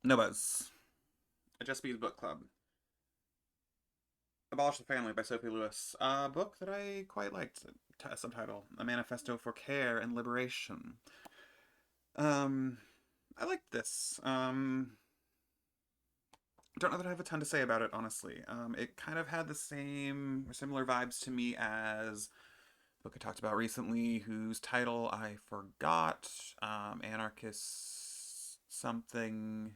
No buzz. A Just Bees Book Club. Abolish the Family by Sophie Lewis. A book that I quite liked. Subtitle: A Manifesto for Care and Liberation. Um, I liked this. Don't know that I have a ton to say about it, honestly. It kind of had the same or similar vibes to me as a book I talked about recently, whose title I forgot. Anarchist something.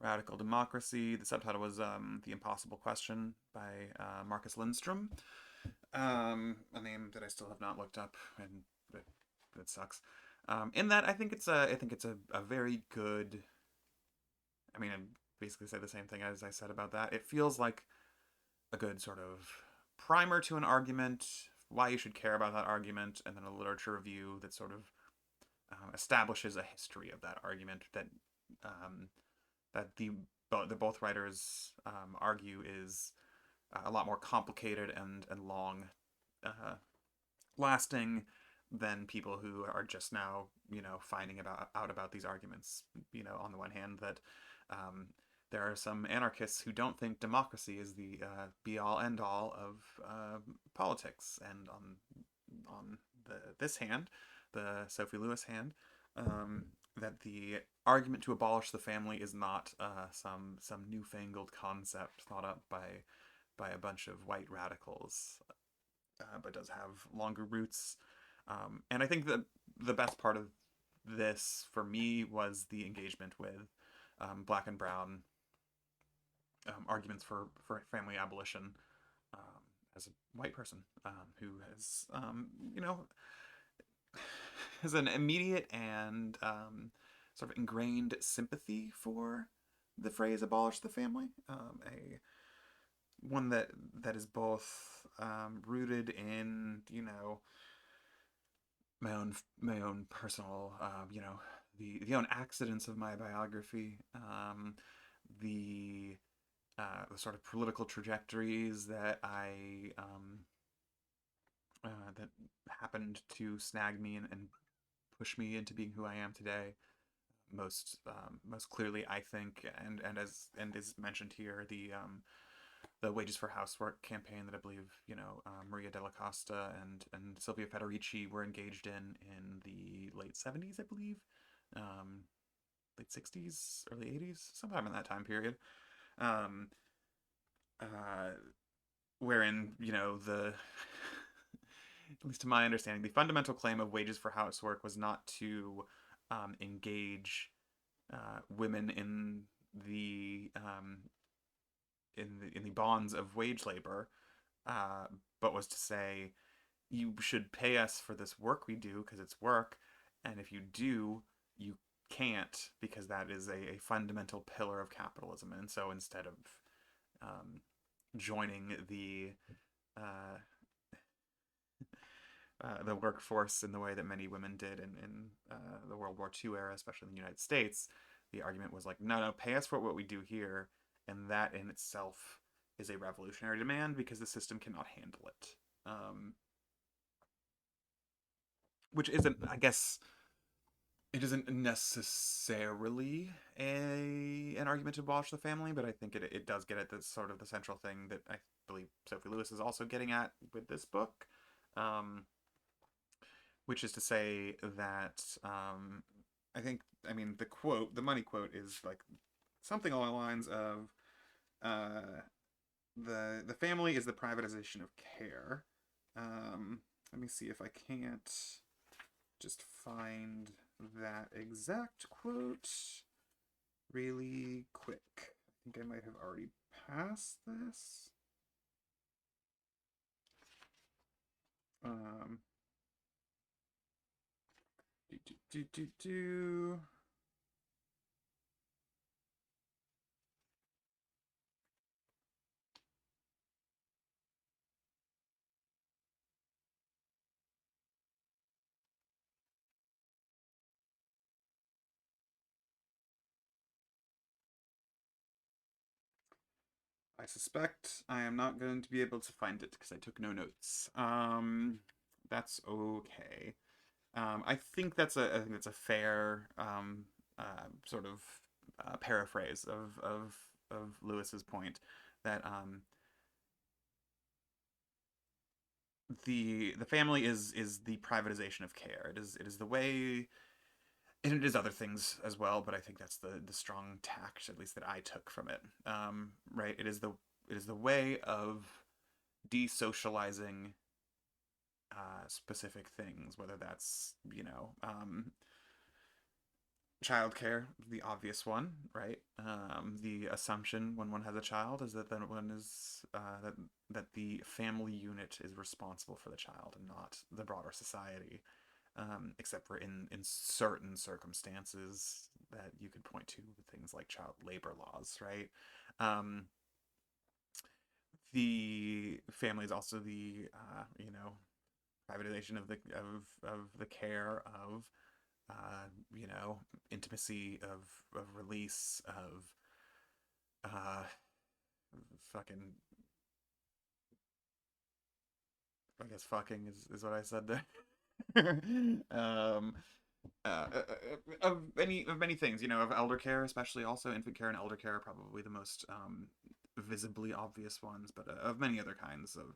Radical Democracy. The subtitle was The Impossible Question by Marcus Lindstrom. A name that I still have not looked up, and it sucks. In that, I think it's a very good. I mean, I basically say the same thing as I said about that. It feels like a good sort of primer to an argument, why you should care about that argument, and then a literature review that sort of establishes a history of that argument um, that both writers argue is a lot more complicated and long uh, lasting than people who are just now, finding out about these arguments. On the one hand, that um, there are some anarchists who don't think democracy is the be all end all of politics, and on this hand, the Sophie Lewis hand, that the argument to abolish the family is not some newfangled concept thought up by a bunch of white radicals, but does have longer roots. And I think that the best part of this for me was the engagement with black and brown arguments for family abolition, as a white person who has, has an immediate and sort of ingrained sympathy for the phrase "abolish the family." A one that is both rooted in my own personal the own accidents of my biography, the the sort of political trajectories that that happened to snag me and push me into being who I am today. Most clearly, I think, and is mentioned here, the Wages for Housework campaign that I believe Maria Della Costa and Silvia Federici were engaged in the late '70s, I believe, um, late '60s, early '80s, sometime in that time period. Um, uh, Wherein the at least to my understanding, the fundamental claim of Wages for Housework was not to engage women the in the bonds of wage labor, uh, but was to say you should pay us for this work we do because it's work, and if you do, you can't because that is a fundamental pillar of capitalism. And so instead of um, joining uh, the workforce in the way that many women did in the World War II era, especially in the United States, the argument was like, no, no, pay us for what we do here, and that in itself is a revolutionary demand because the system cannot handle it. Which isn't, I guess, it isn't necessarily an argument to abolish the family, but I think it does get at the sort of the central thing that I believe Sophie Lewis is also getting at with this book. Um, which is to say that I mean, the money quote is like something along the lines of uh, the family is the privatization of care. Let me see if I can't just find that exact quote really quick. I think I might have already passed this. Um, do, do, do, do, do. I suspect I am not going to be able to find it because I took no notes. That's okay. I think that's a fair sort of paraphrase of Lewis's point that the family is the privatization of care. It is the way, and it is other things as well, but I think that's the strong tact, at least that I took from it. Right? It is the way of desocializing specific things, whether that's childcare, the obvious one, right? The assumption when one has a child is that then one is that the family unit is responsible for the child and not the broader society, except for in certain circumstances that you could point to, things like child labor laws, right? Um, the family is also the privatization of the care of uh, you know intimacy of release of uh, fucking I guess fucking is what I said there. um, of many things, of elder care, especially also infant care and elder care are probably the most visibly obvious ones, but of many other kinds of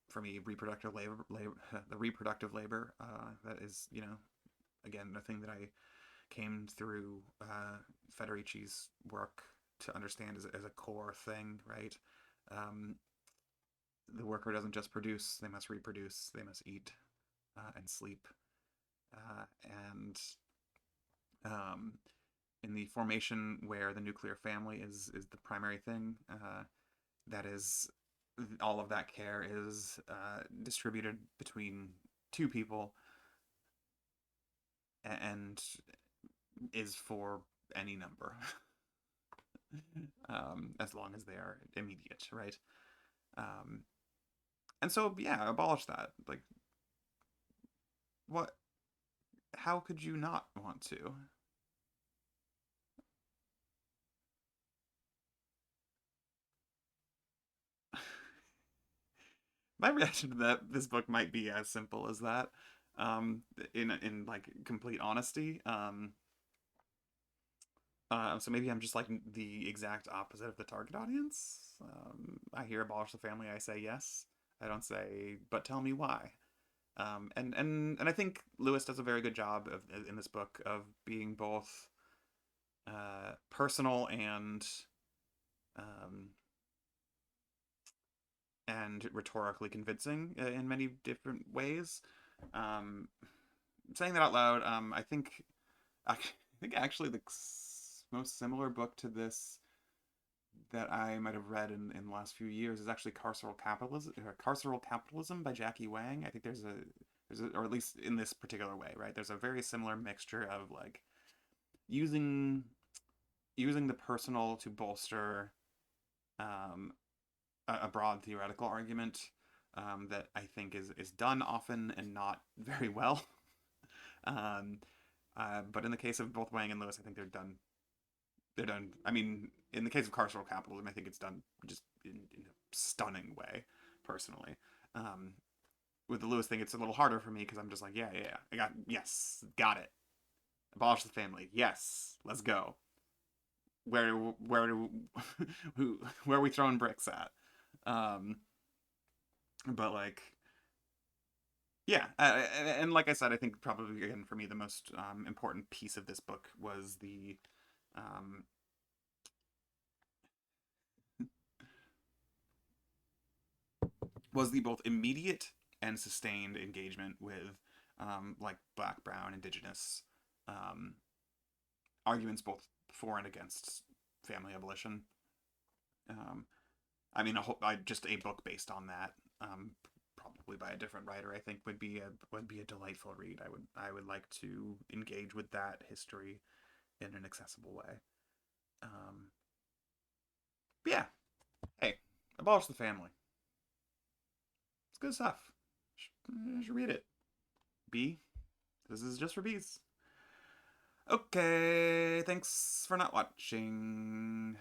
for me, reproductive labor the reproductive labor that is again the thing that I came through Federici's work to understand as a core thing, right? Um, the worker doesn't just produce; they must reproduce, they must eat and sleep, and um, in the formation where the nuclear family is the primary thing, that is all of that care is distributed between two people and is for any number, as long as they are immediate, right? Um, and so, yeah, abolish that. Like, what? How could you not want to? My reaction to that this book might be as simple as that. Um, in like complete honesty. So maybe I'm just like the exact opposite of the target audience. I hear abolish the family, I say yes. I don't say, but tell me why. And I think Lewis does a very good job in this book of being both personal um, and rhetorically convincing in many different ways. Um, Saying that out loud, I think actually the most similar book to this that I might have read in the last few years is actually Carceral Capitalism by Jackie Wang. I think or at least in this particular way, right? There's a very similar mixture of like using using the personal to bolster um, a broad theoretical argument that I think is done often and not very well. um, but in the case of both Wang and Lewis, I think they're done. They're done. I mean, in the case of carceral capitalism, I think it's done just in a stunning way, personally. Um, with the Lewis thing, it's a little harder for me because I'm just like, yeah, yeah, yeah. Got it. Abolish the family. Yes, let's go. Where do where are we throwing bricks at? Um, but like, yeah, and like I said, I think probably again for me the most important piece of this book um, was the both immediate and sustained engagement with like Black, Brown, Indigenous um, arguments both for and against family abolition. Um, I mean, just a book based on that, probably by a different writer, I think would be a delightful read. I would like to engage with that history in an accessible way. Um, yeah, hey, abolish the family. It's good stuff. You should read it. B. This is just for bees. Okay, thanks for not watching.